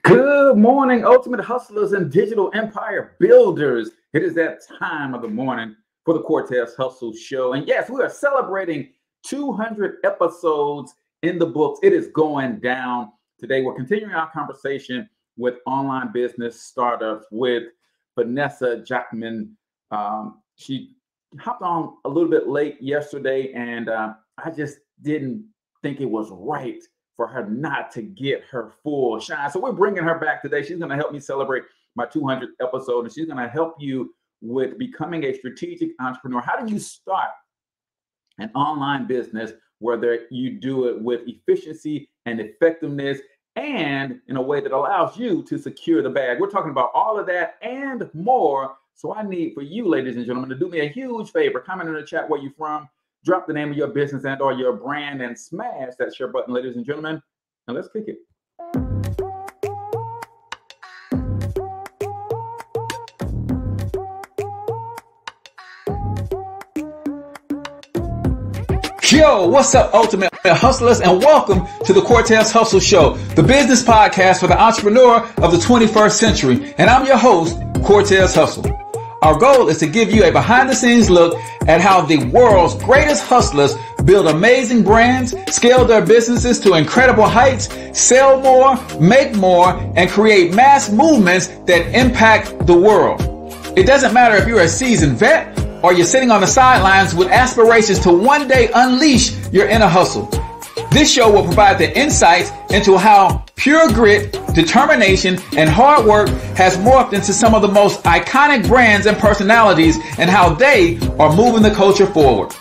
Good morning, ultimate hustlers and digital empire builders. It is that time of the morning for the Cortez Hustle Show. And yes, we are celebrating 200 episodes in the books. It is going down today. We're continuing our conversation with online business startups with Vanessa Jaquemin. She hopped on a little bit late yesterday, and I just didn't think it was right for her not to get her full shine. So we're bringing her back today. She's going to help me celebrate my 200th episode, and she's going to help you with becoming a strategic entrepreneur. How do you start an online business whether you do it with efficiency and effectiveness and in a way that allows you to secure the bag? We're talking about all of that and more. So I need for you, ladies and gentlemen, to do me a huge favor. Comment in the chat where you're from. Drop the name of your business and or your brand and smash that share button, ladies and gentlemen. And let's kick it. Yo, what's up, ultimate hustlers, and welcome to the Cortez Hustle Show, the business podcast for the entrepreneur of the 21st century. And I'm your host, Cortez Hustle. Our goal is to give you a behind-the-scenes look at how the world's greatest hustlers build amazing brands, scale their businesses to incredible heights, sell more, make more, and create mass movements that impact the world. It doesn't matter if you're a seasoned vet or you're sitting on the sidelines with aspirations to one day unleash your inner hustle. This show will provide the insights into how pure grit, determination, and hard work has morphed into some of the most iconic brands and personalities and how they are moving the culture forward.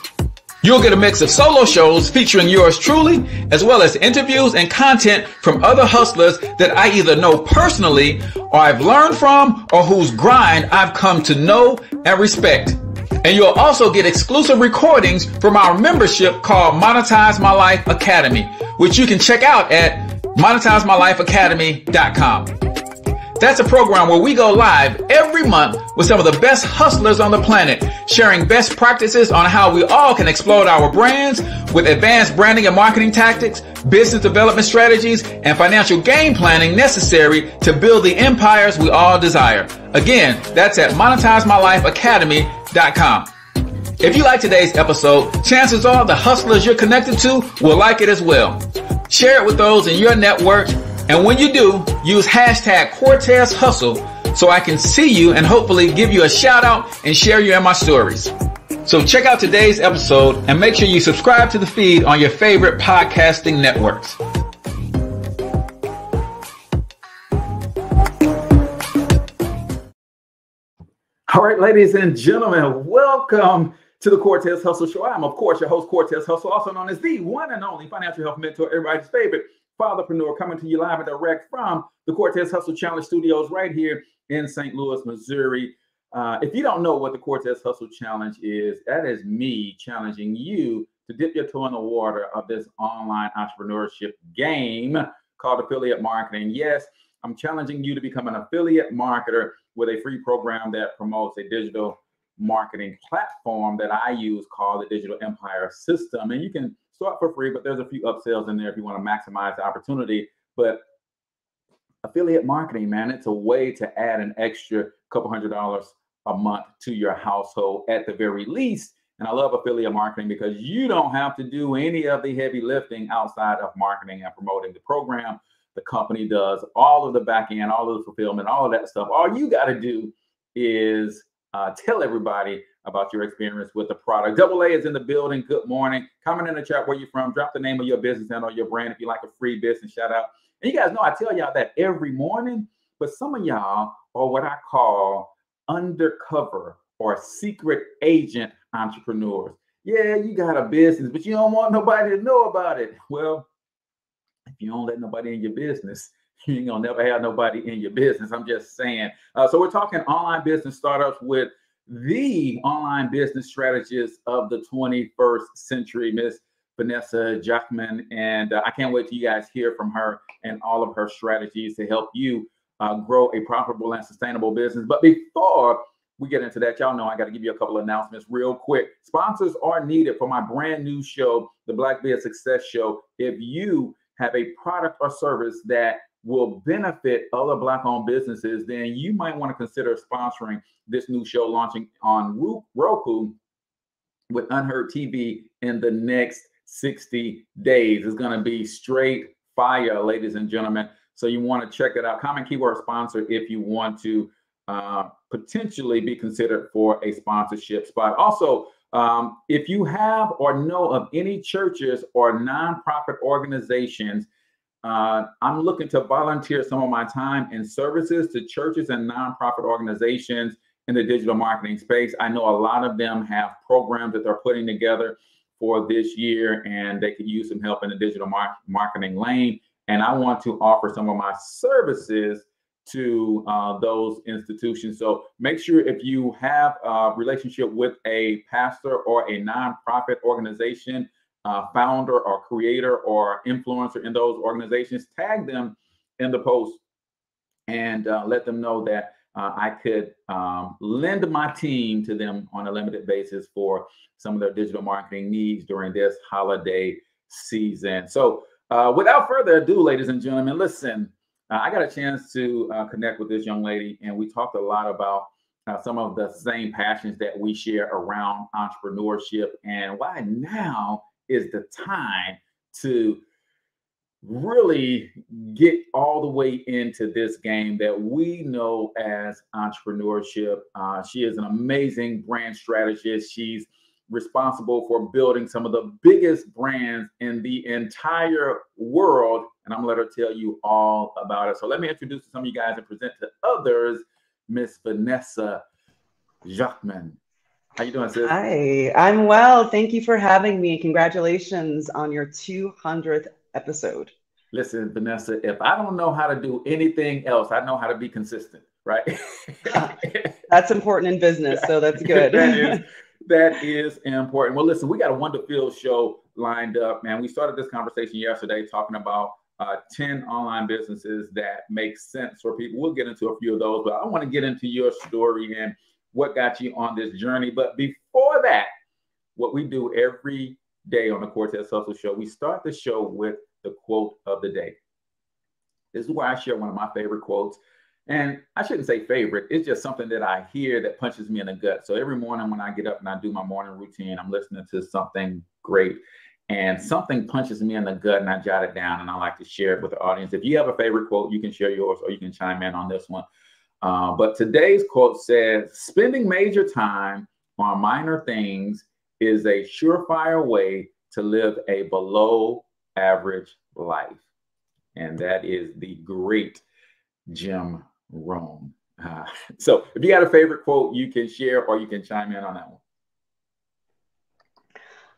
You'll get a mix of solo shows featuring yours truly, as well as interviews and content from other hustlers that I either know personally or I've learned from or whose grind I've come to know and respect. And you'll also get exclusive recordings from our membership called Monetize My Life Academy, which you can check out at monetizemylifeacademy.com. That's a program where we go live every month with some of the best hustlers on the planet, sharing best practices on how we all can explode our brands with advanced branding and marketing tactics, business development strategies, and financial game planning necessary to build the empires we all desire. Again, that's at monetizemylifeacademy.com. If you like today's episode, chances are the hustlers you're connected to will like it as well. Share it with those in your network. And when you do, use hashtag Cortez Hustle so I can see you and hopefully give you a shout out and share you in my stories. So check out today's episode and make sure you subscribe to the feed on your favorite podcasting networks. All right, ladies and gentlemen, welcome to the Cortez Hustle Show. I'm, of course, your host, Cortez Hustle, also known as the one and only financial health mentor, everybody's favorite fatherpreneur, coming to you live and direct from the Cortez Hustle Challenge Studios right here in St. Louis, Missouri. If you don't know what the Cortez Hustle Challenge is, that is me challenging you to dip your toe in the water of this online entrepreneurship game called affiliate marketing. Yes, I'm challenging you to become an affiliate marketer with a free program that promotes a digital marketing platform that I use called the Digital Empire System. And you can start for free, but there's a few upsells in there if you want to maximize the opportunity. But affiliate marketing, man, it's a way to add an extra couple $100 a month to your household at the very least. And I love affiliate marketing because you don't have to do any of the heavy lifting outside of marketing and promoting the program. The company does all of the back end, all of the fulfillment, all of that stuff. All you got to do is tell everybody about your experience with the product. Double A is in the building. Good morning. Comment in the chat where you're from. Drop the name of your business and or your brand if you like a free business shout out. And you guys know I tell y'all that every morning, but some of y'all are what I call undercover or secret agent entrepreneurs. Yeah, you got a business, but you don't want nobody to know about it. Well, if you don't let nobody in your business, you ain't gonna never have nobody in your business. I'm just saying. So we're talking online business startups with the online business strategist of the 21st century, Miss Vanessa Jaquemin. And I can't wait till you guys hear from her and all of her strategies to help you grow a profitable and sustainable business. But before we get into that, y'all know I got to give you a couple of announcements real quick. Sponsors are needed for my brand new show, the Black Biz Success Show. If you have a product or service that will benefit other Black-owned businesses, then you might want to consider sponsoring this new show launching on Roku with Unheard TV in the next 60 days. It's going to be straight fire, ladies and gentlemen. So you want to check it out. Comment keyword sponsor if you want to potentially be considered for a sponsorship spot. Also, if you have or know of any churches or nonprofit organizations, I'm looking to volunteer some of my time and services to churches and nonprofit organizations in the digital marketing space. I know a lot of them have programs that they're putting together for this year, and they could use some help in the digital marketing lane. And I want to offer some of my services to those institutions. So make sure if you have a relationship with a pastor or a nonprofit organization, founder or creator or influencer in those organizations, tag them in the post and let them know that I could lend my team to them on a limited basis for some of their digital marketing needs during this holiday season. So without further ado, ladies and gentlemen, listen, I got a chance to connect with this young lady, and we talked a lot about some of the same passions that we share around entrepreneurship and why now is the time to really get all the way into this game that we know as entrepreneurship. She is an amazing brand strategist. She's responsible for building some of the biggest brands in the entire world. And I'm gonna let her tell you all about it. So let me introduce some of you guys and present to others, Miss Vanessa Jaquemin. How you doing, sis? Hi, I'm well. Thank you for having me. Congratulations on your 200th episode. Listen, Vanessa, if I don't know how to do anything else, I know how to be consistent, right? That's important in business, so that's good. That is important. Well, listen, we got a wonder-filled show lined up, man. We started this conversation yesterday talking about 10 online businesses that make sense for people. We'll get into a few of those, but I want to get into your story and what got you on this journey. But before that, what we do every day on the Cortez Hustle Show, we start the show with the quote of the day. This is where I share one of my favorite quotes. And I shouldn't say favorite. It's just something that I hear that punches me in the gut. So every morning when I get up and I do my morning routine, I'm listening to something great. And something punches me in the gut and I jot it down and I like to share it with the audience. If you have a favorite quote, you can share yours or you can chime in on this one. But today's quote says, spending major time on minor things is a surefire way to live a below average life. And that is the great Jim Rohn. So if you got a favorite quote, you can share or you can chime in on that one.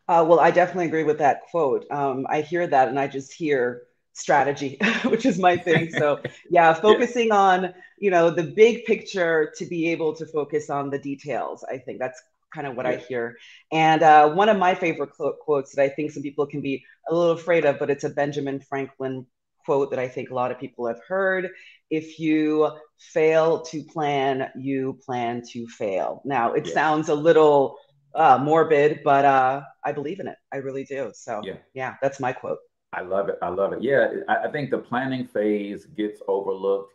Well, I definitely agree with that quote. I hear that and I just hear strategy, which is my thing. So yeah, focusing on, the big picture to be able to focus on the details. I think that's kind of what I hear. And one of my favorite quotes that I think some people can be a little afraid of, but it's a Benjamin Franklin quote that I think a lot of people have heard. If you fail to plan, you plan to fail. Now, it sounds a little morbid, but I believe in it. I really do. So yeah, that's my quote. I love it. I love it. Yeah, I think the planning phase gets overlooked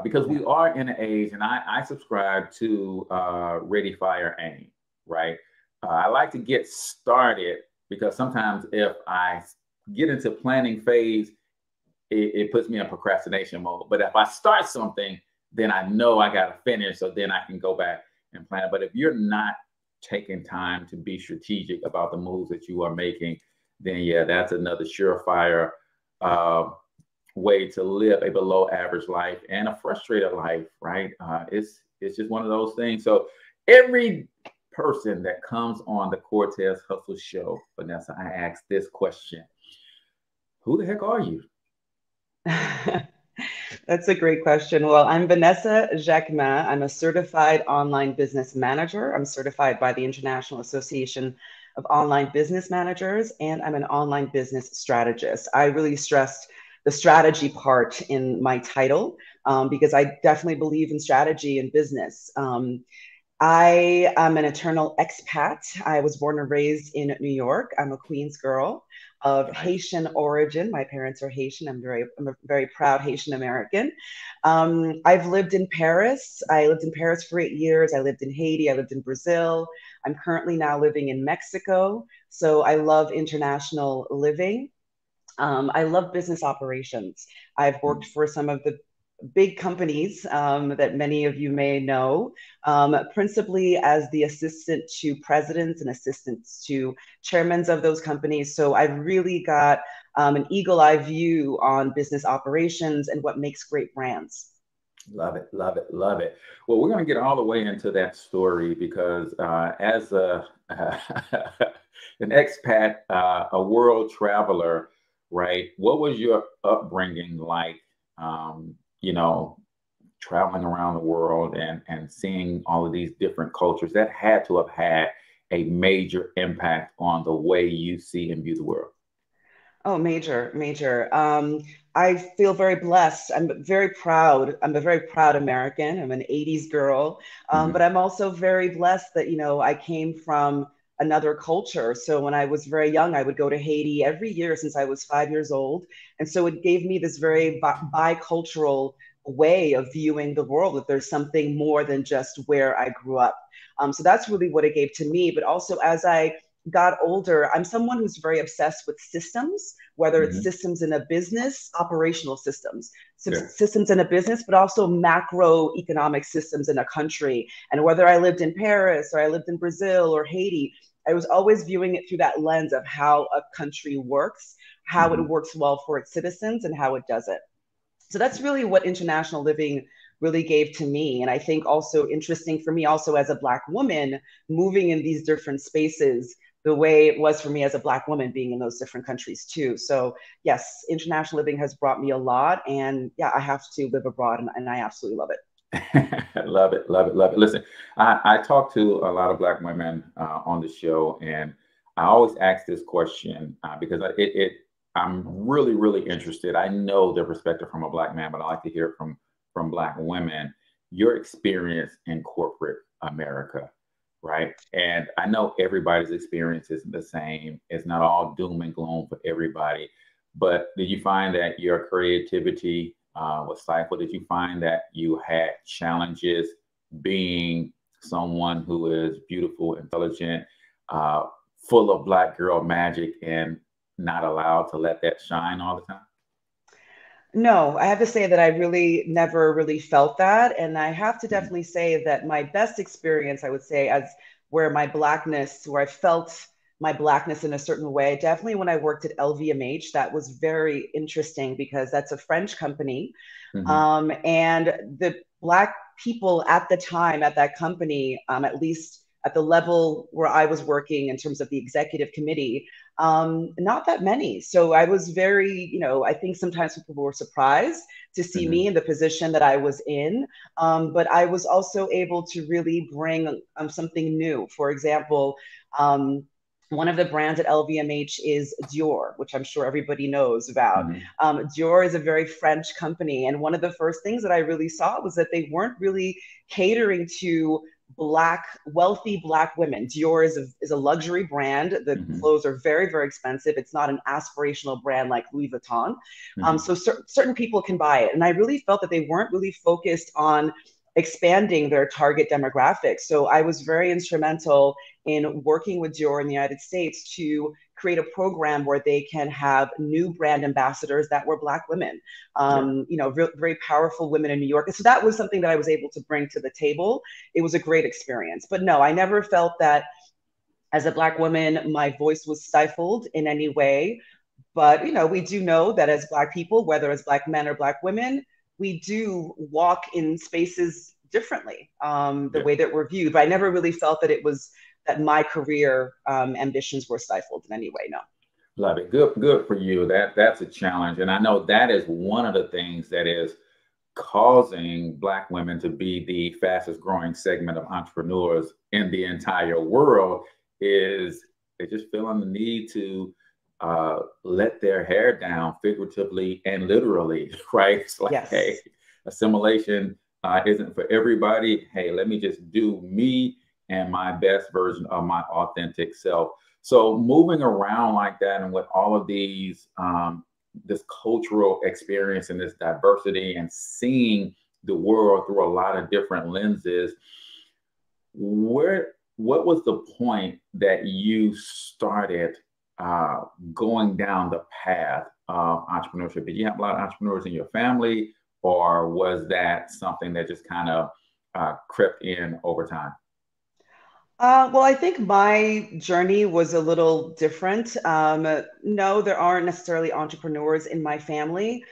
because we are in an age, and I subscribe to Ready, Fire, Aim, right? I like to get started because sometimes if I get into planning phase, it puts me in procrastination mode. But if I start something, then I know I got to finish, so then I can go back and plan. But if you're not taking time to be strategic about the moves that you are making, then that's another surefire way to live a below average life and a frustrated life, right? It's just one of those things. So every person that comes on the Cortez Hustle Show, Vanessa, I ask this question: who the heck are you? That's a great question. Well, I'm Vanessa Jaquemin. I'm a certified online business manager. I'm certified by the International Association of Online Business Managers, and I'm an online business strategist. I really stressed the strategy part in my title because I definitely believe in strategy in business. I am an eternal expat. I was born and raised in New York. I'm a Queens girl. of Nice. Haitian origin. My parents are Haitian. I'm a very proud Haitian American. I've lived in Paris. I lived in Paris for 8 years. I lived in Haiti. I lived in Brazil. I'm currently now living in Mexico. So I love international living. I love business operations. I've worked for some of the big companies that many of you may know, principally as the assistant to presidents and assistants to chairmen of those companies. So I've really got an eagle eye view on business operations and what makes great brands. Love it, love it, love it. Well, we're going to get all the way into that story because as an expat, a world traveler, right? What was your upbringing like? You know, traveling around the world and seeing all of these different cultures. That had to have had a major impact on the way you see and view the world. Oh, major, major. I feel very blessed. I'm very proud. I'm a very proud American. I'm an 80s girl. But Hmm. I'm also very blessed that, I came from another culture. So when I was very young, I would go to Haiti every year since I was 5 years old. And so it gave me this very bicultural way of viewing the world, that there's something more than just where I grew up. So that's really what it gave to me. But also, as I got older, I'm someone who's very obsessed with systems, whether it's Hmm. systems in a business, operational systems, Yeah. systems in a business, but also macroeconomic systems in a country. And whether I lived in Paris or I lived in Brazil or Haiti, I was always viewing it through that lens of how a country works, how it Hmm. works well for its citizens, and how it doesn't. So that's really what international living really gave to me. And I think also interesting for me, also as a Black woman, moving in these different spaces, the way it was for me as a Black woman being in those different countries too. So yes, international living has brought me a lot. And yeah, I have to live abroad, and I absolutely love it. Love it, love it, love it. Listen, I talk to a lot of Black women on the show, and I always ask this question because I'm really, really interested. I know their perspective from a Black man, but I like to hear it from Black women. Your experience in corporate America, right? And I know everybody's experience isn't the same. It's not all doom and gloom for everybody. But did you find that your creativity was stifled? Did you find that you had challenges being someone who is beautiful, intelligent, uh, full of Black girl magic, and not allowed to let that shine all the time? No, I have to say that I really never really felt that. And I have to Mhm. definitely say that my best experience, I would say, as where I felt my blackness in a certain way, definitely when I worked at LVMH, that was very interesting because that's a French company. Mhm. And the Black people at the time at that company, at least at the level where I was working in terms of the executive committee, not that many. So I was very, I think sometimes people were surprised to see Mhm. me in the position that I was in. But I was also able to really bring something new. For example, one of the brands at LVMH is Dior, which I'm sure everybody knows about. Mhm. Dior is a very French company. And one of the first things that I really saw was that they weren't really catering to wealthy Black women. Dior is a luxury brand. The Mhm. clothes are very, very expensive. It's not an aspirational brand like Louis Vuitton. Mhm. So certain people can buy it. And I really felt that they weren't really focused on expanding their target demographic. So I was very instrumental in working with Dior in the United States to create a program where they can have new brand ambassadors that were Black women, Yeah. very powerful women in New York. And so that was something that I was able to bring to the table. It was a great experience. But no, I never felt that as a Black woman, my voice was stifled in any way. But, we do know that as Black people, whether as Black men or Black women, we do walk in spaces differently, the Yeah. way that we're viewed. But I never really felt that it was that my career ambitions were stifled in any way. No. Love it. Good, good for you. That's a challenge. And I know that is one of the things that is causing Black women to be the fastest growing segment of entrepreneurs in the entire world is they just feeling the need to let their hair down figuratively and literally, right? It's like, hey, Yes. assimilation isn't for everybody. Hey, let me just do me and my best version of my authentic self. So moving around like that, and with all of these, this cultural experience and this diversity, and seeing the world through a lot of different lenses, what was the point that you started going down the path of entrepreneurship? Did you have a lot of entrepreneurs in your family, or was that something that just kind of crept in over time? Well, I think my journey was a little different. No, there aren't necessarily entrepreneurs in my family,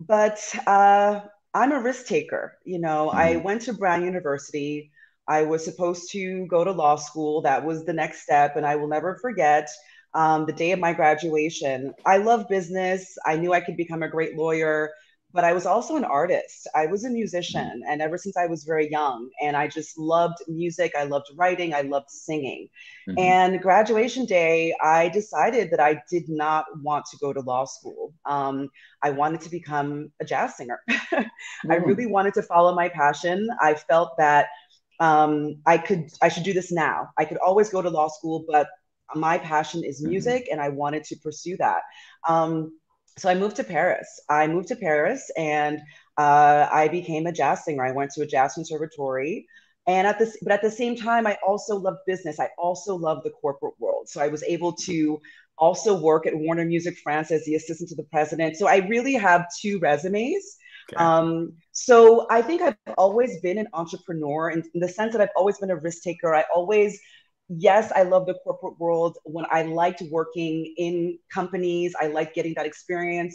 but I'm a risk taker. I Hmm. went to Brown University. I was supposed to go to law school. That was the next step. And I will never forget the day of my graduation. I love business. I knew I could become a great lawyer, but I was also an artist. I was a Hmm. musician, and ever since I was very young, and I just loved music. I loved writing. I loved singing. Hmm. And graduation day, I decided that I did not want to go to law school. I wanted to become a jazz singer. I really Hmm. wanted to follow my passion. I felt that I should do this now. I could always go to law school, but my passion is Hmm. music, and I wanted to pursue that. So I moved to Paris. I moved to Paris, and I became a jazz singer. I went to a jazz conservatory. And but at the same time, I also loved business. I also loved the corporate world. So I was able to also work at Warner Music France as the assistant to the president. So I really have two resumes. Gotcha. So I think I've always been an entrepreneur in the sense that I've always been a risk taker. Yes, I love the corporate world. When I liked working in companies, I liked getting that experience,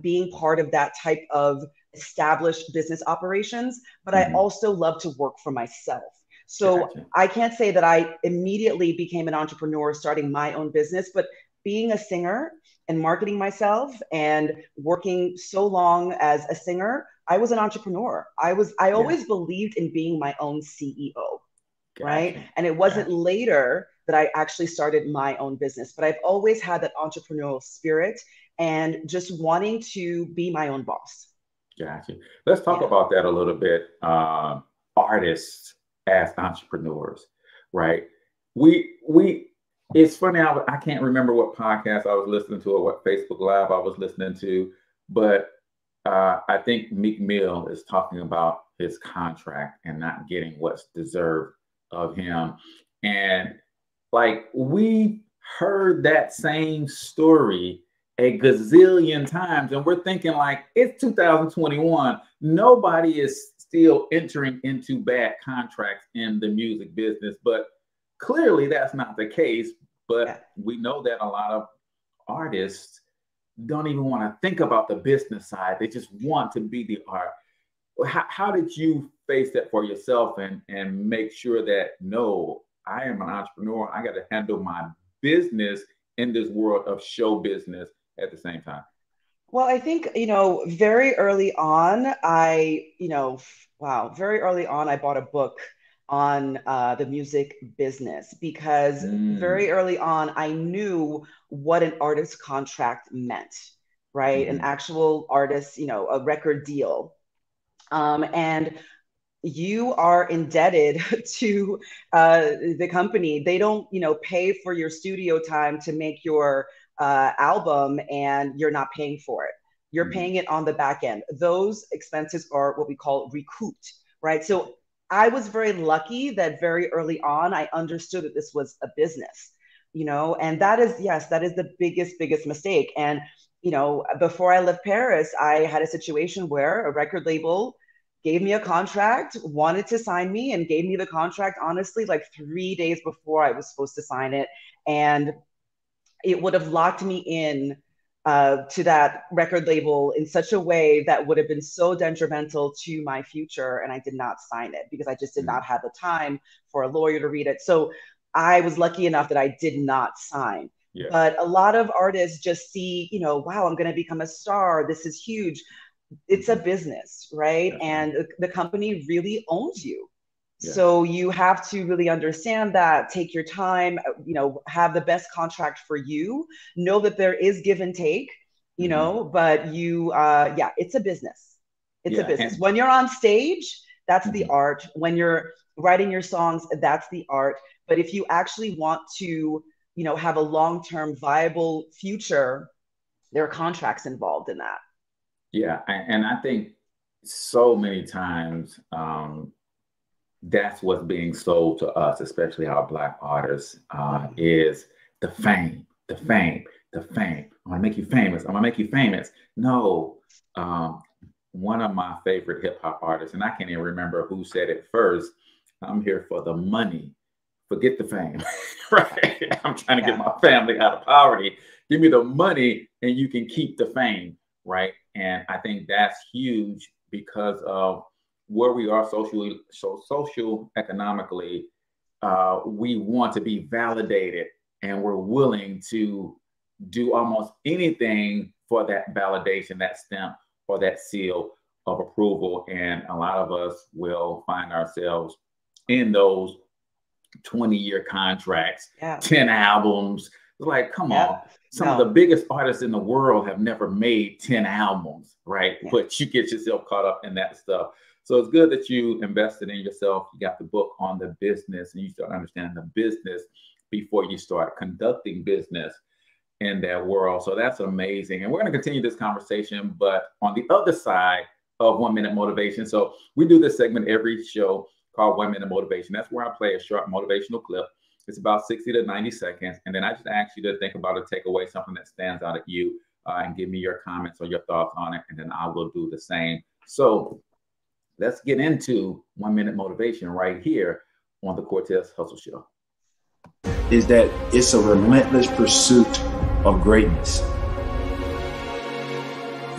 being part of that type of established business operations. But I Hmm. also love to work for myself. So Gotcha. I can't say that I immediately became an entrepreneur starting my own business, but being a singer and marketing myself and working so long as a singer, I was an entrepreneur. I Yeah. always believed in being my own CEO, right? Gotcha. And it wasn't Gotcha. later that I actually started my own business, but I've always had that entrepreneurial spirit and just wanting to be my own boss. Gotcha. Let's talk Yeah. about that a little bit. Artists as entrepreneurs, right? We. It's funny. I can't remember what podcast I was listening to or what Facebook Live I was listening to, but I think Meek Mill is talking about his contract and not getting what's deserved of him, and like we heard that same story a gazillion times, and we're thinking like it's 2021. Nobody is still entering into bad contracts in the music business, but clearly that's not the case. But Yeah. we know that a lot of artists don't even want to think about the business side. They just want to be the art. How did you face that for yourself, and make sure that no, I am an entrepreneur. I got to handle my business in this world of show business at the same time. Well, I think, very early on, wow, very early on, I bought a book on the music business because Mm. very early on, I knew what an artist contract meant, right? An Hmm. actual artist, a record deal. And you are indebted to the company. They don't, pay for your studio time to make your album, and you're not paying for it. You're Hmm. paying it on the back end. Those expenses are what we call recouped, right? So I was very lucky that very early on I understood that this was a business, and that is, yes, that is the biggest mistake. And before I left Paris, I had a situation where a record label gave me a contract, wanted to sign me, and gave me the contract, honestly, like 3 days before I was supposed to sign it. And it would have locked me in to that record label in such a way that would have been so detrimental to my future. And I did not sign it because I just did not Hmm. have the time for a lawyer to read it. So I was lucky enough that I did not sign. Yeah. But a lot of artists just see, wow, I'm going to become a star. This is huge. It's a Hmm. business, right? That's right. And the company really owns you. Yeah. So you have to really understand that, take your time, have the best contract for you, know that there is give and take, Hmm. but yeah, it's a business. It's a Yeah. business. And When you're on stage, that's the mhm. art. When you're writing your songs, that's the art. But if you actually want to, have a long-term viable future, there are contracts involved in that. Yeah, and I think so many times that's what's being sold to us, especially our Black artists, is the fame, the fame, the fame. I'm gonna make you famous. I'm gonna make you famous. No, one of my favorite hip hop artists, and I can't even remember who said it first. I'm here for the money. Forget the fame, right? I'm trying to get my family out of poverty. Give me the money and you can keep the fame, right? And I think that's huge because of where we are socially, social economically. We want to be validated and we're willing to do almost anything for that validation, that stamp or that seal of approval. And a lot of us will find ourselves in those 20-year contracts, 10 albums. It's like, come on. Some of the biggest artists in the world have never made 10 albums, right? But you get yourself caught up in that stuff. So it's good that you invested in yourself. You got the book on the business and you start understanding the business before you start conducting business in that world. So that's amazing. And we're going to continue this conversation, but on the other side of 1 Minute Motivation. So we do this segment every show called 1 Minute Motivation. That's where I play a short motivational clip. It's about 60 to 90 seconds. And then I just ask you to think about a takeaway, something that stands out at you, and give me your comments or your thoughts on it. And then I will do the same. So let's get into 1 Minute Motivation right here on the Cortez Hustle Show. Is that it's a relentless pursuit of greatness.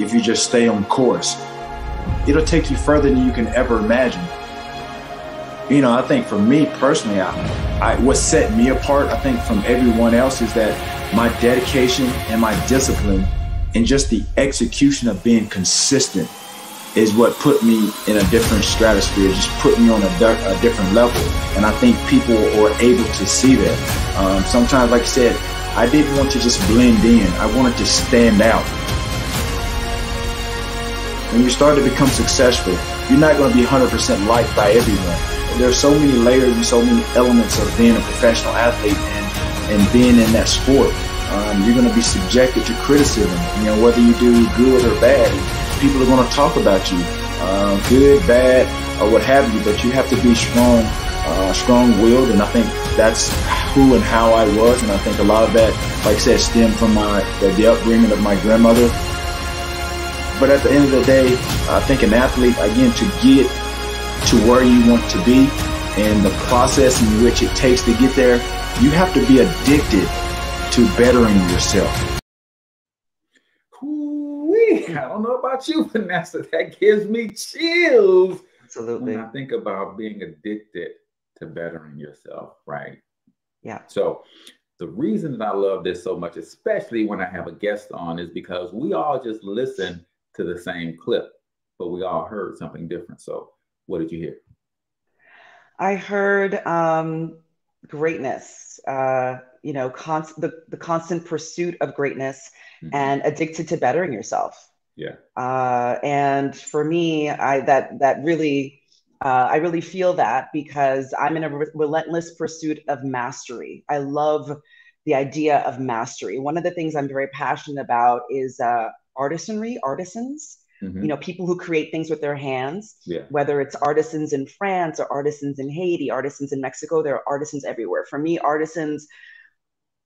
If you just stay on course, it'll take you further than you can ever imagine. I think for me personally, what set me apart, I think from everyone else, is that my dedication and my discipline and just the execution of being consistent is what put me in a different stratosphere, just put me on a different level. And I think people are able to see that. Sometimes, like I said, I didn't want to just blend in. I wanted to stand out. When you start to become successful, you're not going to be 100% liked by everyone. There's so many layers and so many elements of being a professional athlete and being in that sport. You're going to be subjected to criticism. Whether you do good or bad, people are going to talk about you, good, bad, or what have you. But you have to be strong-willed, and I think that's who and how I was. And I think a lot of that, like I said, stemmed from the upbringing of my grandmother. But at the end of the day, I think an athlete, again, to get to where you want to be and the process in which it takes to get there, you have to be addicted to bettering yourself. Ooh-wee. I don't know about you, Vanessa. That gives me chills. Absolutely. When I think about being addicted to bettering yourself, right? Yeah. So the reason that I love this so much, especially when I have a guest on, is because we all just listen to the same clip, but we all heard something different. So what did you hear? I heard greatness, the constant pursuit of greatness, and addicted to bettering yourself. Yeah. And for me, I really feel that because I'm in a relentless pursuit of mastery. I love the idea of mastery. One of the things I'm very passionate about is artisans. People who create things with their hands, whether it's artisans in France or artisans in Haiti, artisans in Mexico, there are artisans everywhere. For me, artisans,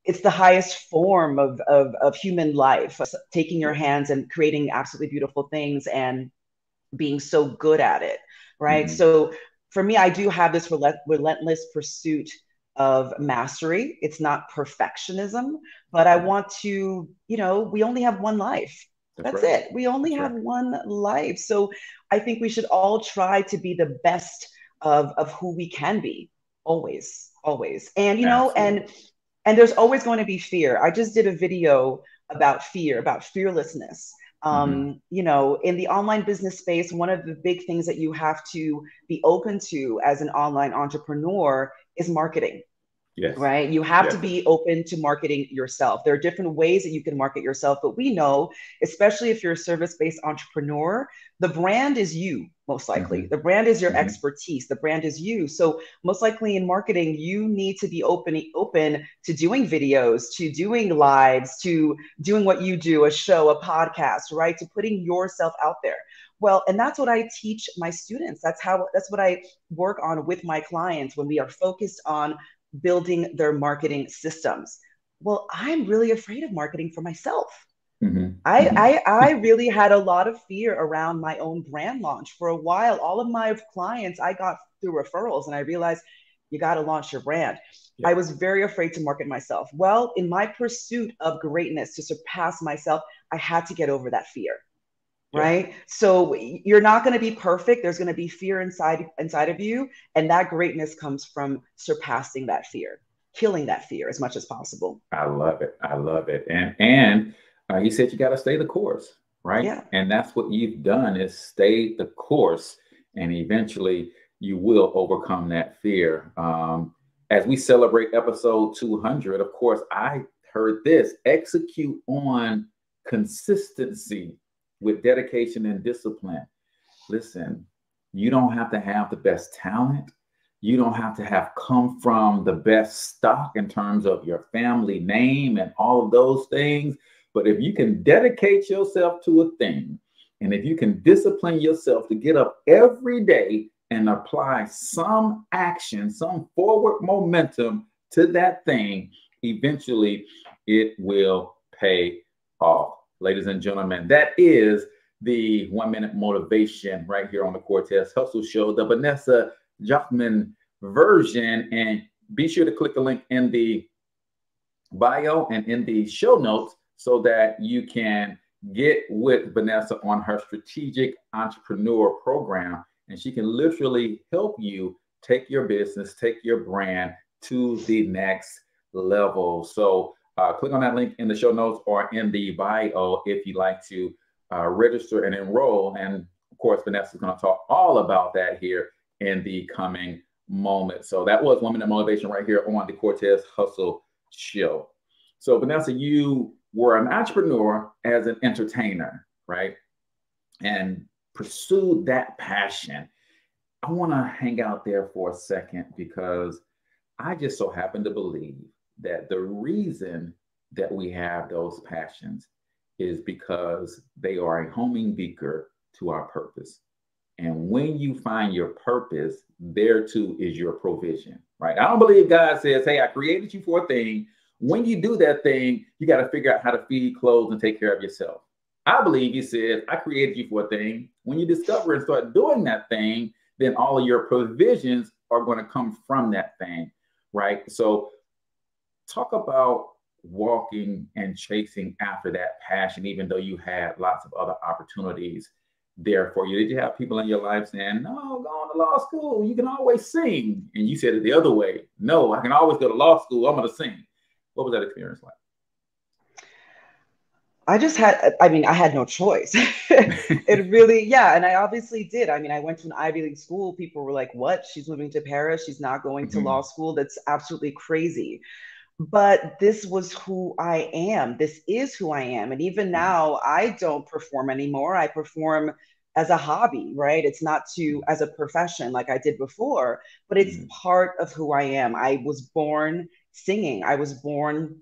it's the highest form of human life, taking your hands and creating absolutely beautiful things and being so good at it, right? So for me, I do have this relentless pursuit of mastery. It's not perfectionism, but I want to, we only have one life. That's right. It. We only have one life. So I think we should all try to be the best of who we can be, always. And, and there's always going to be fear. I just did a video about fear, about fearlessness. In the online business space, one of the big things that you have to be open to as an online entrepreneur is marketing. Yes. Right. You have to be open to marketing yourself. There are different ways that you can market yourself, but we know, especially if you're a service-based entrepreneur, the brand is you, most likely. The brand is your expertise. The brand is you. So most likely in marketing, you need to be open to doing videos, to doing lives, to doing what you do, a show, a podcast, right? To putting yourself out there. Well, and that's what I teach my students. That's what I work on with my clients when we are focused on building their marketing systems. Well, I'm really afraid of marketing for myself. I really had a lot of fear around my own brand launch. For a while, all of my clients I got through referrals, and I realized you got to launch your brand. I was very afraid to market myself. Well, in my pursuit of greatness, to surpass myself, I had to get over that fear. Right? So you're not going to be perfect. There's going to be fear inside of you. And that greatness comes from surpassing that fear, killing that fear as much as possible. I love it. I love it. And you said you got to stay the course, right? Yeah. And that's what you've done, is stay the course, and eventually you will overcome that fear. As we celebrate episode 200, of course, I heard this: execute on consistency with dedication and discipline. Listen, you don't have to have the best talent. You don't have to have come from the best stock in terms of your family name and all of those things. But if you can dedicate yourself to a thing, and if you can discipline yourself to get up every day and apply some action, some forward momentum to that thing, eventually it will pay off. Ladies and gentlemen, that is the 1 minute motivation right here on the Cortez Hustle Show, the Vanessa Jaquemin version. And be sure to click the link in the bio and in the show notes so that you can get with Vanessa on her strategic entrepreneur program. And she can literally help you take your business, take your brand to the next level. So click on that link in the show notes or in the bio if you'd like to register and enroll. And of course, Vanessa is going to talk all about that here in the coming moments. So that was 1 minute motivation right here on the Cortez Hustle Show. So Vanessa, you were an entrepreneur as an entertainer, right? And pursued that passion. I want to hang out there for a second, because I just so happen to believe that the reason that we have those passions is because they are a homing beacon to our purpose. And when you find your purpose, there too is your provision, right? I don't believe God says, hey, I created you for a thing. When you do that thing, you got to figure out how to feed, clothe, and take care of yourself. I believe he says, I created you for a thing. When you discover and start doing that thing, then all of your provisions are going to come from that thing, right? So talk about walking and chasing after that passion, even though you had lots of other opportunities there for you. Did you have people in your life saying, no, go on to law school, you can always sing? And you said it the other way. No, I can always go to law school, I'm going to sing. What was that experience like? I had no choice. It really, yeah. And I obviously did. I mean, I went to an Ivy League school. People were like, what? She's moving to Paris. She's not going to law school. That's absolutely crazy. But this was who I am. This is who I am. And even now, I don't perform anymore. I perform as a hobby, right? It's not as a profession like I did before, but it's part of who I am. I was born singing. I was born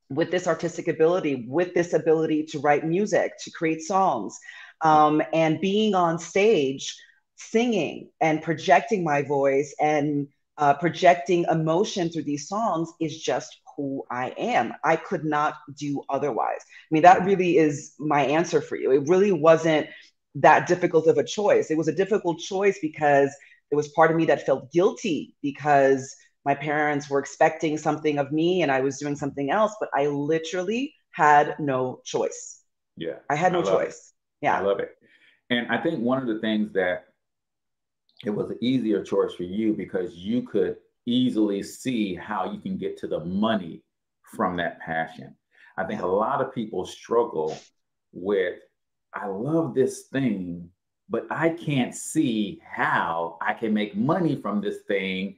with this artistic ability, with this ability to write music, to create songs, and being on stage, singing and projecting my voice and projecting emotion through these songs is just who I am. I could not do otherwise. I mean, that really is my answer for you. It really wasn't that difficult of a choice. It was a difficult choice because there was part of me that felt guilty because my parents were expecting something of me and I was doing something else, but I literally had no choice. Yeah. I had no choice. Yeah. I love it. And I think one of the things that it was an easier choice for you because you could easily see how you can get to the money from that passion. I think a lot of people struggle with, I love this thing, but I can't see how I can make money from this thing.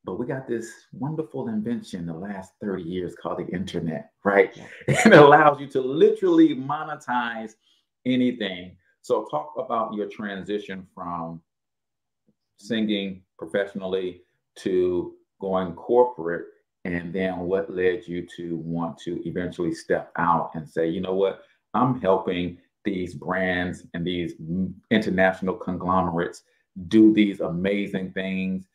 But we got this wonderful invention the last 30 years called the internet, right? And it allows you to literally monetize anything. So talk about your transition from singing professionally to going corporate, and then what led you to want to eventually step out and say, you know what, I'm helping these brands and these international conglomerates do these amazing things.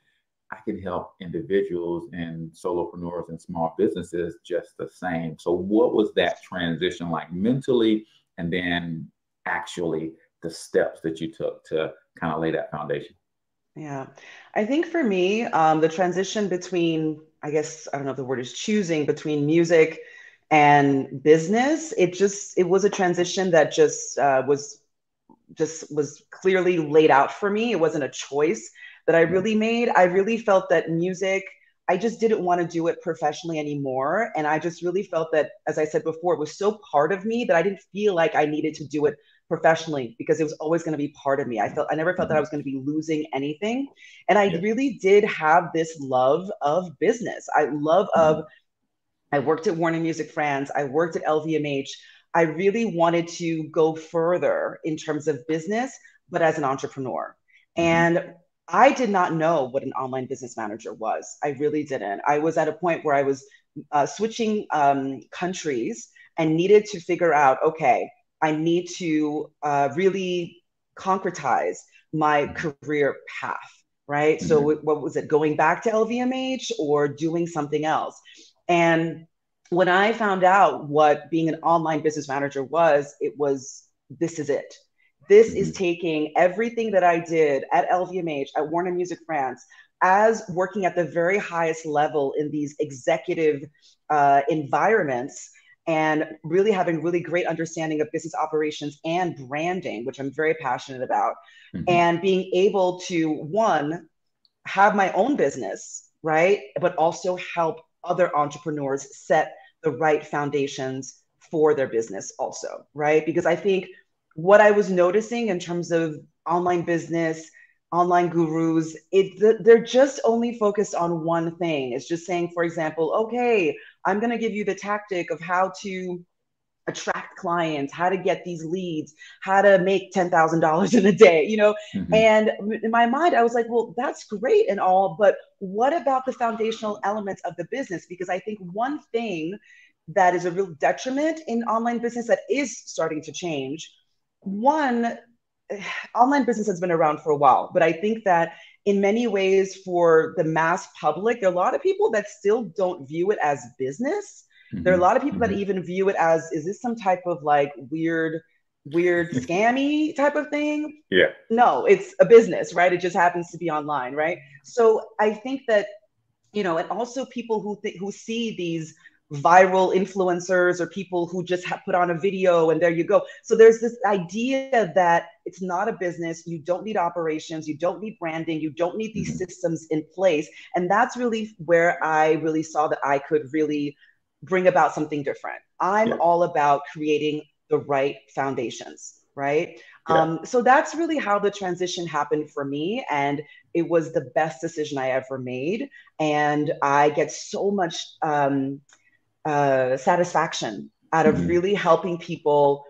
I can help individuals and solopreneurs and small businesses just the same. So what was that transition like mentally, and then actually the steps that you took to kind of lay that foundation? Yeah, I think for me, the transition between, I guess, I don't know if the word is choosing between music and business, it was a transition that was clearly laid out for me. It wasn't a choice that I really made. I really felt that music, I just didn't want to do it professionally anymore. And I just really felt that, as I said before, it was so part of me that I didn't feel like I needed to do it professionally because it was always going to be part of me. I never felt that I was going to be losing anything. And I really did have this love of business. I worked at Warner Music France. I worked at LVMH. I really wanted to go further in terms of business, but as an entrepreneur. And I did not know what an online business manager was. I really didn't. I was at a point where I was switching countries and needed to figure out, okay, I need to really concretize my career path, right? So what was it, going back to LVMH or doing something else? And when I found out what being an online business manager was, this is it. This is taking everything that I did at LVMH, at Warner Music France, as working at the very highest level in these executive environments, and really having really great understanding of business operations and branding, which I'm very passionate about, and being able to, one, have my own business, right? But also help other entrepreneurs set the right foundations for their business also, right? Because I think what I was noticing in terms of online business, online gurus, they're just only focused on one thing. It's just saying, for example, okay, I'm going to give you the tactic of how to attract clients, how to get these leads, how to make $10,000 in a day, you know? And in my mind, I was like, well, that's great and all, but what about the foundational elements of the business? Because I think one thing that is a real detriment in online business that is starting to change, one, online business has been around for a while, but I think that in many ways for the mass public, there are a lot of people that still don't view it as business. There are a lot of people that even view it as, is this some type of like weird scammy type of thing? Yeah. No, it's a business, right? It just happens to be online, right? So I think that, you know, and also people who see these viral influencers or people who just put on a video and there you go. So there's this idea that it's not a business. You don't need operations. You don't need branding. You don't need these systems in place. And that's really where I really saw that I could really bring about something different. I'm all about creating the right foundations, right? So that's really how the transition happened for me. And it was the best decision I ever made. And I get so much satisfaction out of really helping people,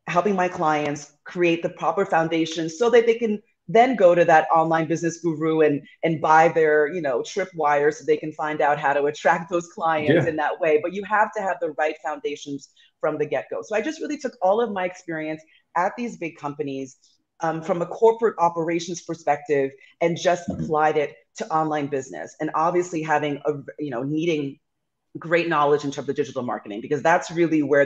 helping my clients create the proper foundation so that they can then go to that online business guru and buy their, you know, tripwire so they can find out how to attract those clients in that way. But you have to have the right foundations from the get-go. So I just really took all of my experience at these big companies from a corporate operations perspective and just applied it to online business. And obviously having a, you know, needing great knowledge in terms of digital marketing, because that's really where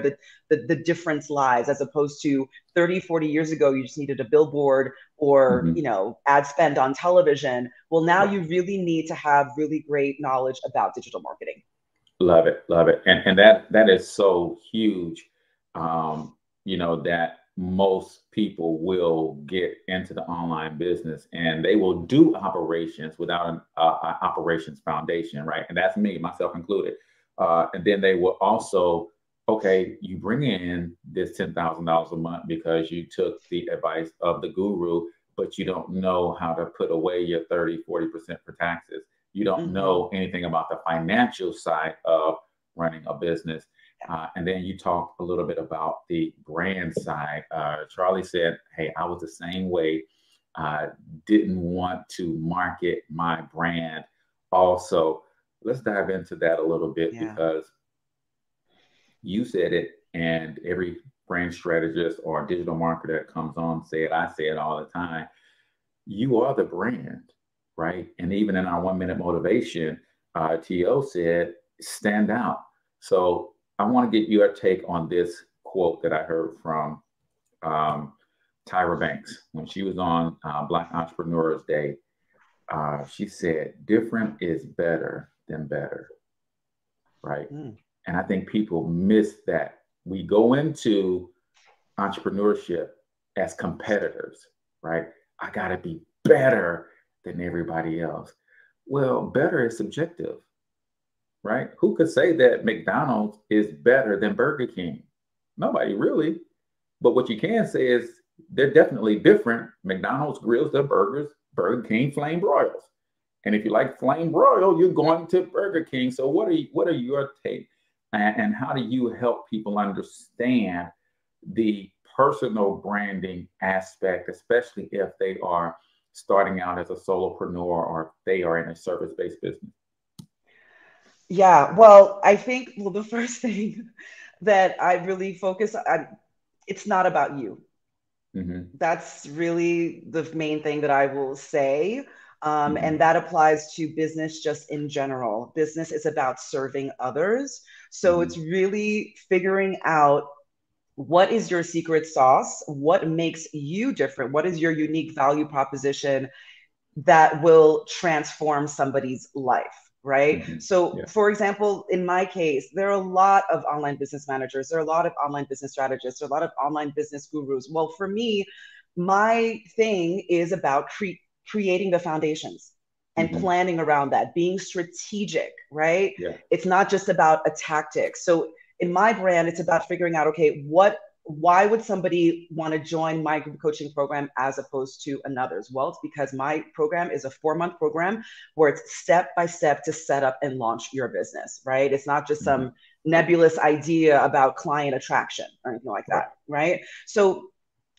the difference lies, as opposed to 30, 40 years ago, you just needed a billboard or, you know, ad spend on television. Well, now you really need to have really great knowledge about digital marketing. Love it. Love it. And that is so huge, you know, that most people will get into the online business and they will do operations without an operations foundation, right? And that's me, myself included. And then they will also, okay, you bring in this $10,000 a month because you took the advice of the guru, but you don't know how to put away your 30, 40% for taxes. You don't know anything about the financial side of running a business. And then you talked a little bit about the brand side. Charlie said, hey, I was the same way. Didn't want to market my brand also. Let's dive into that a little bit, because you said it, and every brand strategist or digital marketer that comes on say it. I say it all the time. You are the brand, right? And even in our 1 minute motivation, T.O. said, stand out. So I want to get your take on this quote that I heard from Tyra Banks when she was on Black Entrepreneurs Day. She said, different is better than better, right? And I think people miss that. We go into entrepreneurship as competitors, right? I got to be better than everybody else. Well, better is subjective, right? Who could say that McDonald's is better than Burger King? Nobody really. But what you can say is they're definitely different. McDonald's grills their burgers, Burger King flame broils. And if you like flame broil, you're going to Burger King. So what are your take? And how do you help people understand the personal branding aspect, especially if they are starting out as a solopreneur or if they are in a service-based business? Yeah, well, I think the first thing that I really focus on, it's not about you. That's really the main thing that I will say. And that applies to business just in general. Business is about serving others. So it's really figuring out what is your secret sauce, what makes you different, what is your unique value proposition that will transform somebody's life, right? So for example, in my case, there are a lot of online business managers, there are a lot of online business strategists, there are a lot of online business gurus. Well, for me, my thing is about creating the foundations and planning around that, being strategic, right? It's not just about a tactic. So in my brand, it's about figuring out, okay, why would somebody want to join my group coaching program as opposed to another's? Well, it's because my program is a 4-month program where it's step by step to set up and launch your business, right? It's not just some nebulous idea about client attraction or anything like that, right? So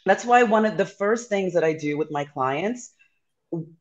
that's why one of the first things that I do with my clients,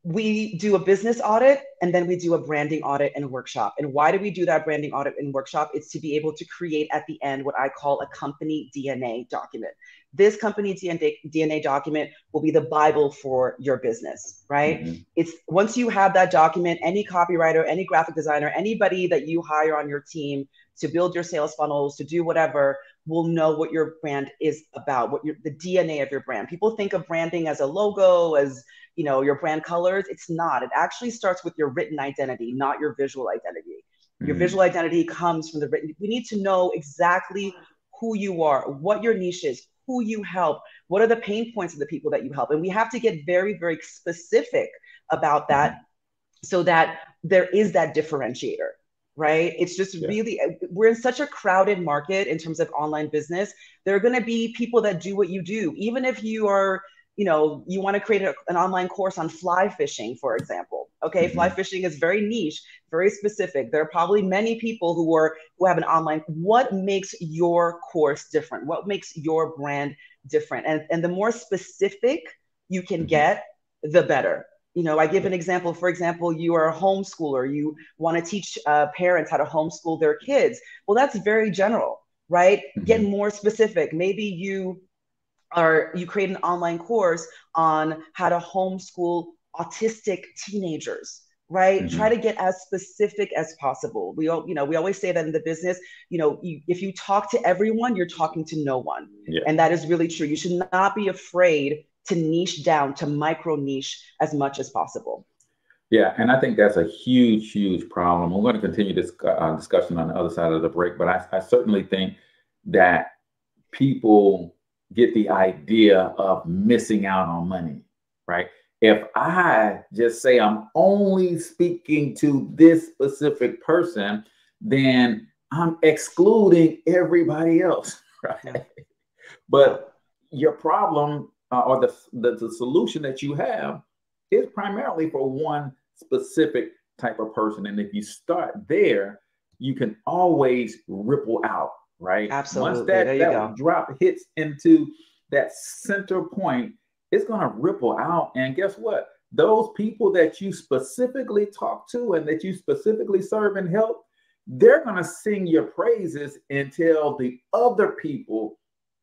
we do a business audit and then we do a branding audit and workshop. And why do we do that branding audit and workshop? It's to be able to create at the end what I call a company DNA document. This company DNA document will be the Bible for your business, right? It's once you have that document, any copywriter, any graphic designer, anybody that you hire on your team to build your sales funnels, to do whatever, will know what your brand is about, the DNA of your brand. People think of branding as a logo, as your brand colors. It's not. It actually starts with your written identity, not your visual identity. Your visual identity comes from the written. We need to know exactly who you are, what your niche is, who you help, what are the pain points of the people that you help. And we have to get very, very specific about that so that there is that differentiator, right? It's just really, we're in such a crowded market in terms of online business. There are going to be people that do what you do. Even if you are, you want to create an online course on fly fishing, for example. Okay, fly fishing is very niche, very specific. There are probably many people who have an online. What makes your course different? What makes your brand different? And the more specific you can get, the better. I give an example. For example, you are a homeschooler. You want to teach parents how to homeschool their kids. Well, that's very general, right? Get more specific. Maybe you create an online course on how to homeschool autistic teenagers, right? Try to get as specific as possible. We always say that in the business, if you talk to everyone, you're talking to no one. And that is really true. You should not be afraid to niche down, to micro niche as much as possible. Yeah, and I think that's a huge, huge problem. We're going to continue this discussion on the other side of the break, but I certainly think that people get the idea of missing out on money, right? If I just say I'm only speaking to this specific person, then I'm excluding everybody else, right? But your problem or the solution that you have is primarily for one specific type of person. And if you start there, you can always ripple out right? Once Absolutely. that There you go. drop hits into that center point, it's going to ripple out. And guess what? Those people that you specifically talk to and that you specifically serve and help, they're going to sing your praises and tell the other people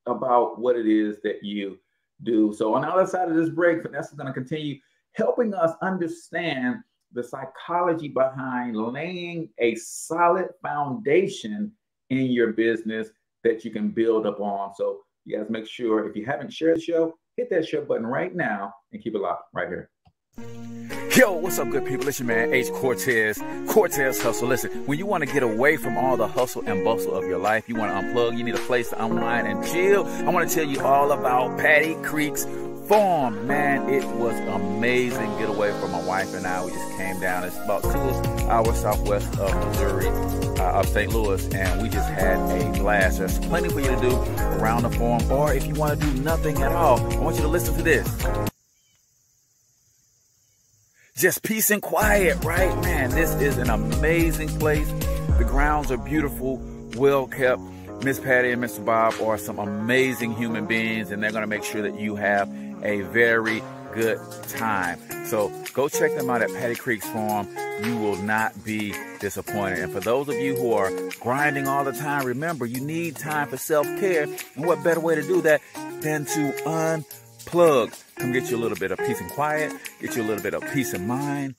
about what it is that you do. So on the other side of this break, Vanessa's going to continue helping us understand the psychology behind laying a solid foundation in your business that you can build upon. So you guys make sure, if you haven't shared the show, hit that share button right now and keep it locked right here. Yo, what's up, good people? It's your man, H. Cortez, Cortez Hustle. Listen, when you want to get away from all the hustle and bustle of your life, you want to unplug, you need a place to unwind and chill, I want to tell you all about Patty Creek's Farm. Man, it was amazing getaway for my wife and I. We just came down. It's about 2 hours southwest of Missouri, of St. Louis, and we just had a blast. There's plenty for you to do around the farm, or if you want to do nothing at all, I want you to listen to this. Just peace and quiet, right? Man, this is an amazing place. The grounds are beautiful, well kept. Miss Patty and Mr. Bob are some amazing human beings, and they're going to make sure that you have a very good time. So go check them out at Patty Creek's Farm. You will not be disappointed. And for those of you who are grinding all the time, remember, you need time for self-care. And what better way to do that than to unplug? Come get you a little bit of peace and quiet, get you a little bit of peace of mind,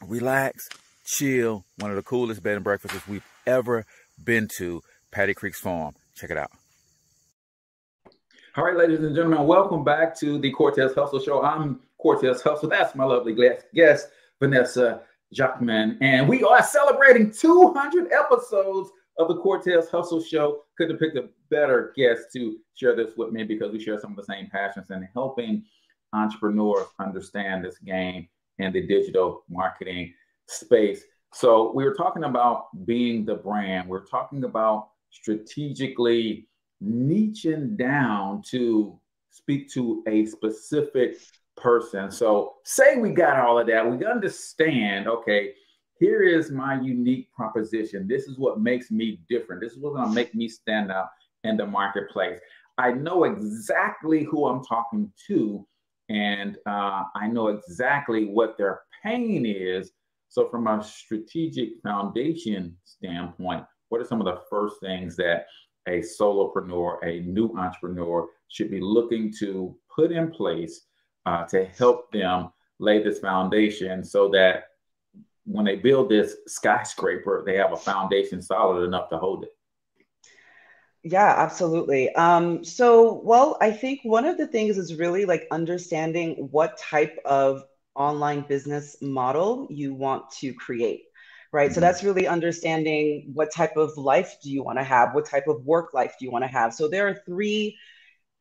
relax, chill. One of the coolest bed and breakfasts we've ever been to, Patty Creek's Farm. Check it out. All right, ladies and gentlemen, welcome back to the Cortez Hustle Show. I'm Cortez Hustle. That's my lovely guest, Vanessa Jaquemin. And we are celebrating 200 episodes of the Cortez Hustle Show. Couldn't have picked a better guest to share this with me because we share some of the same passions in helping entrepreneurs understand this game in the digital marketing space. So we were talking about being the brand. We're talking about strategically niching down to speak to a specific person. So say we got all of that. We understand, okay, here is my unique proposition. This is what makes me different. This is what's going to make me stand out in the marketplace. I know exactly who I'm talking to, and I know exactly what their pain is. So from a strategic foundation standpoint, what are some of the first things that a solopreneur, a new entrepreneur should be looking to put in place to help them lay this foundation so that when they build this skyscraper, they have a foundation solid enough to hold it? Yeah, absolutely. Well, I think one of the things is really like understanding what type of online business model you want to create, right? Mm-hmm. So that's really understanding what type of life do you want to have? What type of work life do you want to have? So there are 3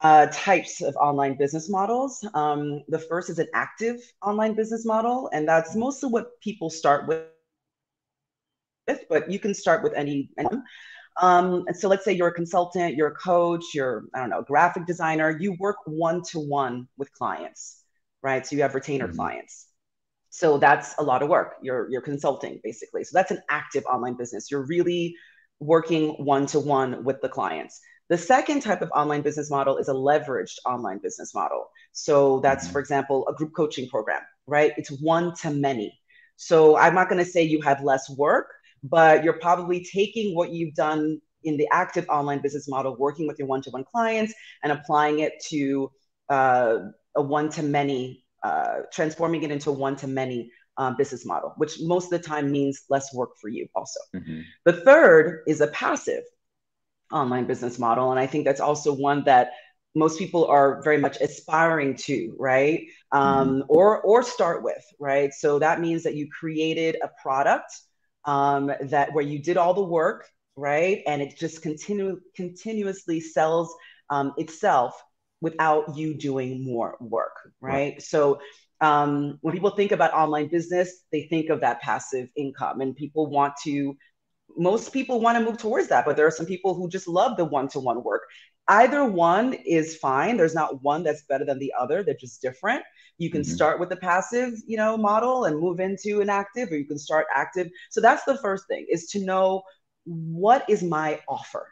types of online business models. The first is an active online business model, and that's mostly what people start with, but you can start with any. And so let's say you're a consultant, you're a coach, you're, I don't know, a graphic designer, you work one-to-one with clients, right? So you have retainer mm-hmm. clients. So that's a lot of work. You're consulting basically. So that's an active online business. You're really working one-to-one with the clients. The second type of online business model is a leveraged online business model. So that's, for example, a group coaching program, right? It's one-to-many. So I'm not going to say you have less work, but you're probably taking what you've done in the active online business model, working with your one-to-one clients and applying it to a one-to-many, transforming it into a one-to-many business model, which most of the time means less work for you also. Mm-hmm. The third is a passive online business model. And I think that's also one that most people are very much aspiring to, right? Or start with, right? So that means that you created a product that where you did all the work, right? And it just continuously sells itself without you doing more work, right? So when people think about online business, they think of that passive income, and most people want to move towards that, but there are some people who just love the one-to-one work. Either one is fine. There's not one that's better than the other. They're just different. You can start with the passive, model and move into an active, or you can start active. So that's the first thing, is to know, what is my offer,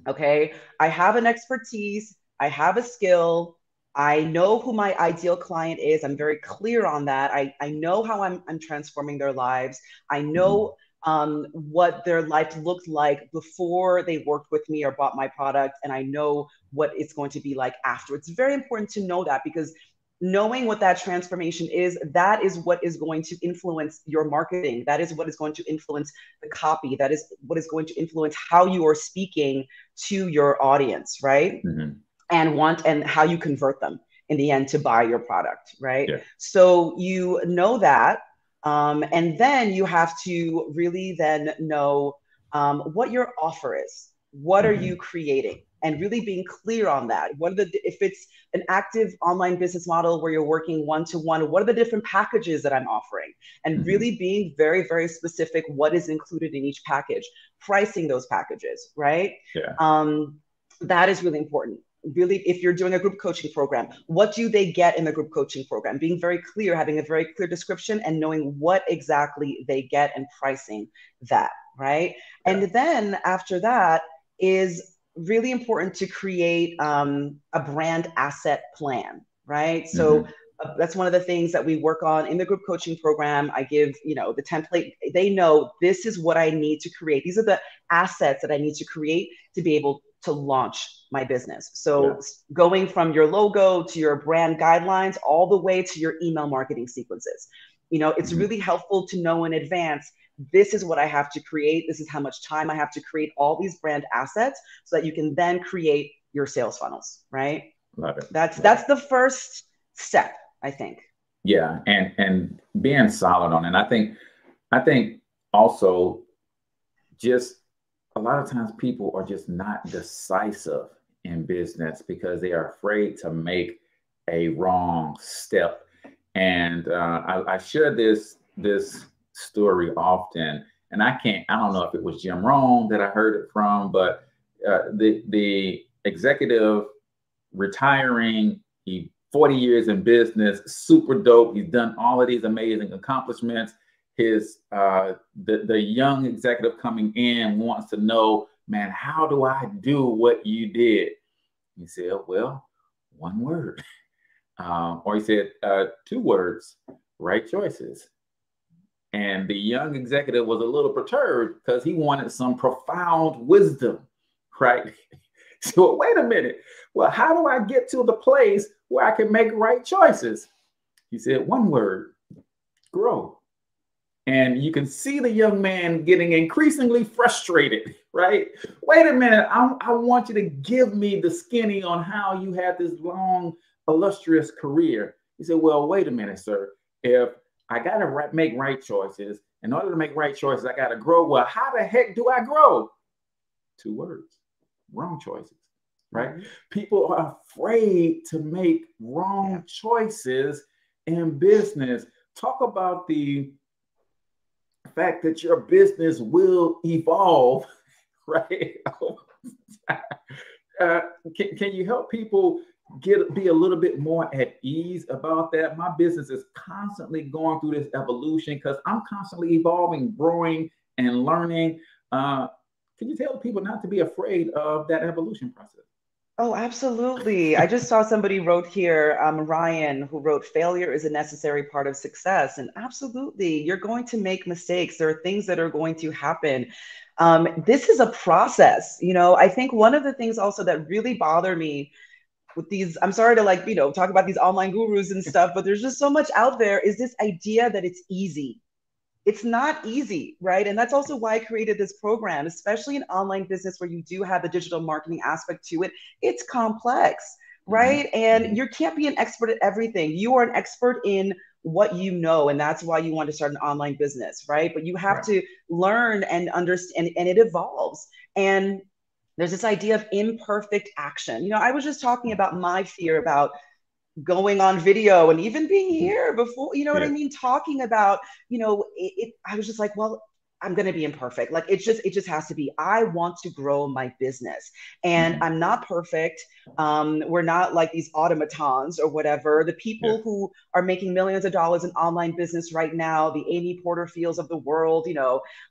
Okay. I have an expertise. I have a skill. I know who my ideal client is. I'm very clear on that. I know how I'm transforming their lives. I know what their life looked like before they worked with me or bought my product. And I know what it's going to be like after. It's very important to know that, because knowing what that transformation is, that is what is going to influence your marketing. That is what is going to influence the copy. That is what is going to influence how you are speaking to your audience, right? And how you convert them in the end to buy your product, right? Yeah. So you know that, and then you have to really then know what your offer is. What are you creating? And really being clear on that. If it's an active online business model where you're working one-to-one, what are the different packages that I'm offering? And really being very, very specific what is included in each package, pricing those packages, right? Yeah. That is really important. Really, if you're doing a group coaching program, what do they get in the group coaching program? Being very clear, having a very clear description and knowing what exactly they get and pricing that, right? Yeah. And then after that is really important to create a brand asset plan, right? So that's one of the things that we work on in the group coaching program. I give, the template. They know this is what I need to create. These are the assets that I need to create to be able to launch my business. So going from your logo to your brand guidelines, all the way to your email marketing sequences. It's really helpful to know in advance, this is what I have to create. This is how much time I have to create all these brand assets so that you can then create your sales funnels, right? Love it. That's the first step, I think. Yeah. And being solid on it. And I think also just a lot of times people are just not decisive in business because they are afraid to make a wrong step. And I share this story often, and I don't know if it was Jim Rohn that I heard it from, but the executive retiring, he 40 years in business, super dope. He's done all of these amazing accomplishments. The young executive coming in wants to know, man, how do I do what you did? He said, well, one word. Or he said 2 words, right choices. And the young executive was a little perturbed because he wanted some profound wisdom, right? So wait a minute. Well, how do I get to the place where I can make right choices? He said 1 word, grow. And you can see the young man getting increasingly frustrated, right? Wait a minute. I want you to give me the skinny on how you had this long, illustrious career. He said, well, wait a minute, sir. If I got to make right choices, in order to make right choices, I got to grow. Well, how the heck do I grow? 2 words, wrong choices, right? People are afraid to make wrong choices in business. Talk about the fact that your business will evolve, right? Can you help people be a little bit more at ease about that? My business is constantly going through this evolution because I'm constantly evolving, growing, and learning. Can you tell people not to be afraid of that evolution process? Oh, absolutely. I just saw somebody wrote here, Ryan, who wrote, failure is a necessary part of success. And absolutely, you're going to make mistakes. There are things that are going to happen. This is a process. I think one of the things also that really bother me with these, I'm sorry to talk about these online gurus and stuff, but there's just so much out there, is this idea that it's easy. It's not easy, right? And that's also why I created this program, especially in online business where you do have the digital marketing aspect to it. It's complex, right? And you can't be an expert at everything. You are an expert in what you know, and that's why you want to start an online business, right? But you have to learn and understand, and it evolves. And there's this idea of imperfect action. I was just talking about my fear about going on video and even being here before, what I mean? Talking about, I was just like, well, I'm going to be imperfect. Like, it just has to be, I want to grow my business and I'm not perfect. We're not like these automatons or whatever. The people who are making millions of dollars in online business right now, the Amy Porterfields of the world,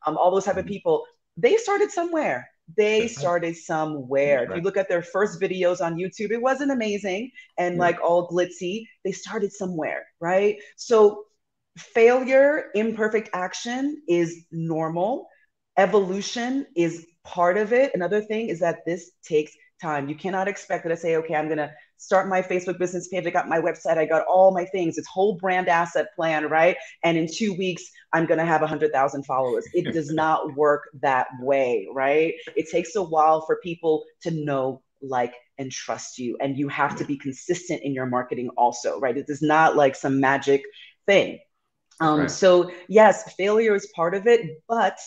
all those type of people, they started somewhere. They started somewhere. Right. If you look at their first videos on YouTube, it wasn't amazing and like all glitzy. They started somewhere, right? So failure, imperfect action is normal. Evolution is part of it. Another thing is that this takes time. You cannot expect that I say, okay, I'm going to start my Facebook business page. I got my website. I got all my things. It's whole brand asset plan, right? And in 2 weeks, I'm going to have 100,000 followers. It does not work that way, right? It takes a while for people to know, like, and trust you. And you have to be consistent in your marketing also, right? It is not like some magic thing. So yes, failure is part of it, but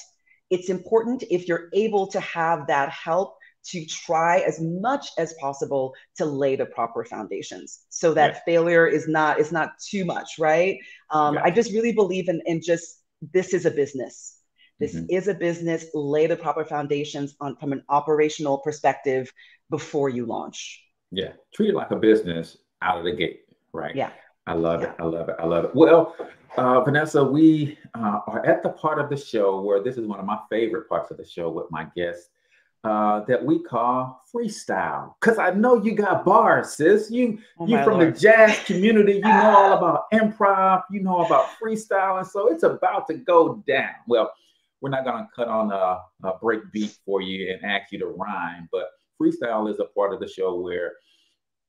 it's important if you're able to have that help to try as much as possible to lay the proper foundations so that failure is not too much, right? I just really believe in just, this is a business. This is a business. Lay the proper foundations from an operational perspective before you launch. Yeah, treat it like a business out of the gate, right? Yeah. I love it. I love it. I love it. Well, Vanessa, we are at the part of the show where this is one of my favorite parts of the show with my guests that we call freestyle. Because I know you got bars, sis. You from the jazz community. You know all about improv. You know about freestyle. And so it's about to go down. Well, we're not going to cut on a break beat for you and ask you to rhyme. But freestyle is a part of the show where,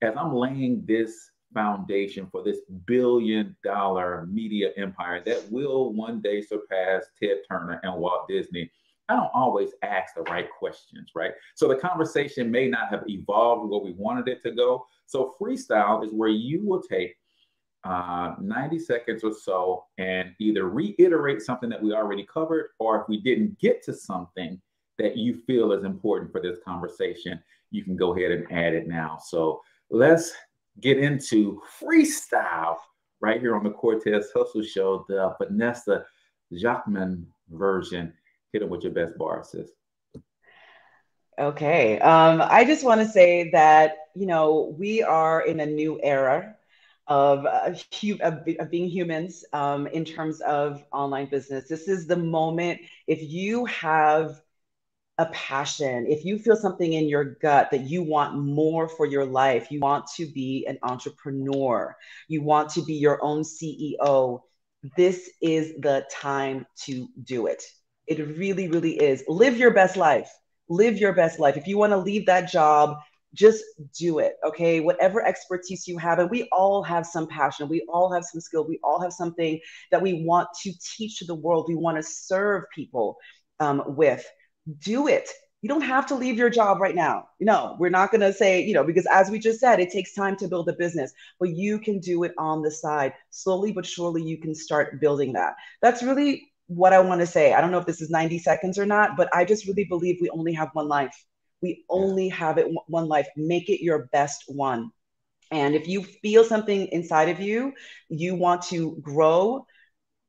as I'm laying this foundation for this billion-dollar media empire that will one day surpass Ted Turner and Walt Disney, I don't always ask the right questions, right? So the conversation may not have evolved where we wanted it to go. So freestyle is where you will take 90 seconds or so and either reiterate something that we already covered, or if we didn't get to something that you feel is important for this conversation, you can go ahead and add it now. So let's get into freestyle right here on the Cortez Hustle Show, the Vanessa Jaquemin version. Hit them with your best bar, sis. Okay. I just want to say that, you know, we are in a new era of being humans in terms of online business. This is the moment. If you have a passion, if you feel something in your gut that you want more for your life, you want to be an entrepreneur, you want to be your own CEO, this is the time to do it. It really, really is. Live your best life. Live your best life. If you want to leave that job, just do it, okay? Whatever expertise you have, and we all have some passion, we all have some skill, we all have something that we want to teach to the world, we want to serve people with. Do it. You don't have to leave your job right now. No, we're not going to say, you know, because as we just said, it takes time to build a business, but you can do it on the side. Slowly but surely, you can start building that. That's really what I want to say. I don't know if this is 90 seconds or not, but I just really believe we only have one life. We only have it one life. Make it your best one. And if you feel something inside of you, you want to grow,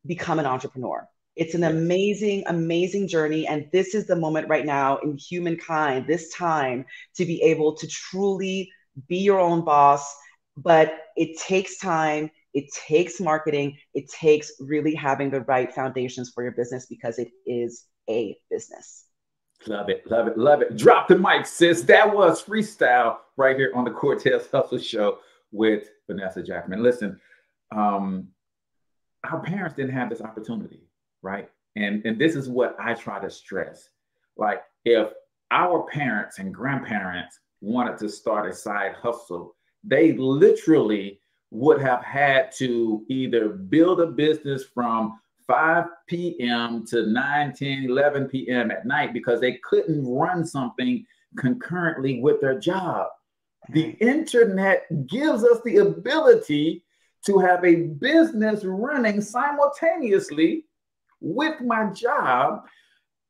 become an entrepreneur. It's an amazing, amazing journey. And this is the moment right now in humankind, this time to be able to truly be your own boss. But it takes time. It takes marketing. It takes really having the right foundations for your business because it is a business. Love it, love it, love it. Drop the mic, sis. That was freestyle right here on the Cortez Hustle Show with Vanessa Jaquemin. Listen, our parents didn't have this opportunity. Right. And this is what I try to stress. Like, if our parents and grandparents wanted to start a side hustle, they literally would have had to either build a business from 5 p.m. to 9, 10, 11 p.m. at night because they couldn't run something concurrently with their job. The internet gives us the ability to have a business running simultaneously with my job.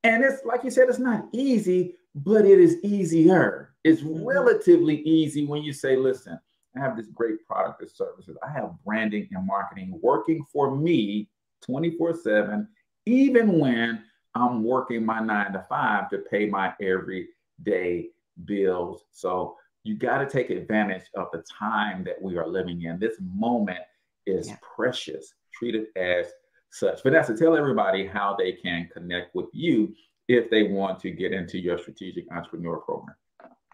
And it's like you said, it's not easy, but it is easier. It's relatively easy when you say, listen, I have this great product or services. I have branding and marketing working for me 24/7, even when I'm working my 9 to 5 to pay my everyday bills. So you got to take advantage of the time that we are living in. This moment is precious. Treat it as such. Vanessa, tell everybody how they can connect with you if they want to get into your strategic entrepreneur program?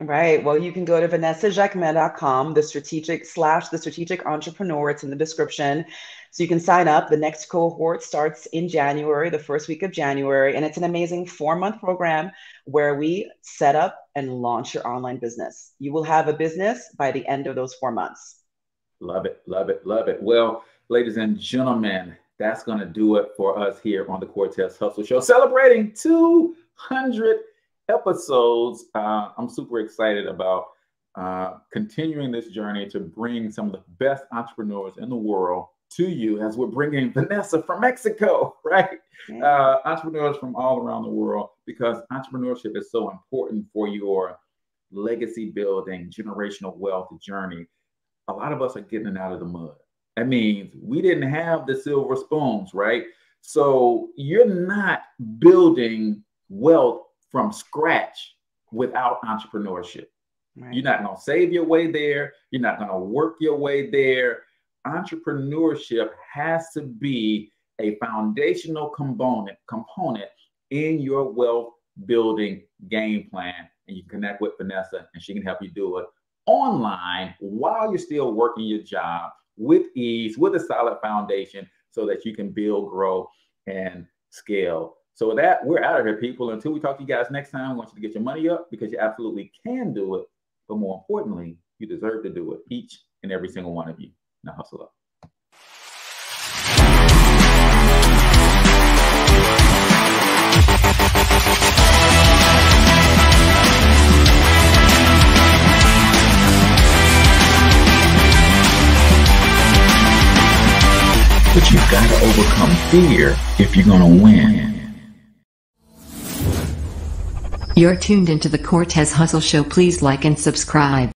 Right. Well, you can go to vanessajacquemin.com, the strategic entrepreneur. It's in the description. So you can sign up. The next cohort starts in January, the first week of January. And it's an amazing 4-month program where we set up and launch your online business. You will have a business by the end of those 4 months. Love it, love it, love it. Well, ladies and gentlemen, that's going to do it for us here on the Cortez Hustle Show, celebrating 200 episodes. I'm super excited about continuing this journey to bring some of the best entrepreneurs in the world to you, as we're bringing Vanessa from Mexico, right? Entrepreneurs from all around the world, because entrepreneurship is so important for your legacy building, generational wealth journey. A lot of us are getting it out of the mud. That means we didn't have the silver spoons, right? So you're not building wealth from scratch without entrepreneurship. Right. You're not going to save your way there. You're not going to work your way there. Entrepreneurship has to be a foundational component in your wealth building game plan. And you connect with Vanessa and she can help you do it online while you're still working your job with ease, with a solid foundation, so that you can build, grow, and scale. So with that, we're out of here, people. Until we talk to you guys next time, I want you to get your money up, because you absolutely can do it. But more importantly, you deserve to do it, each and every single one of you. Now hustle up. But you've got to overcome fear if you're going to win. You're tuned into the Cortez Hustle Show. Please like and subscribe.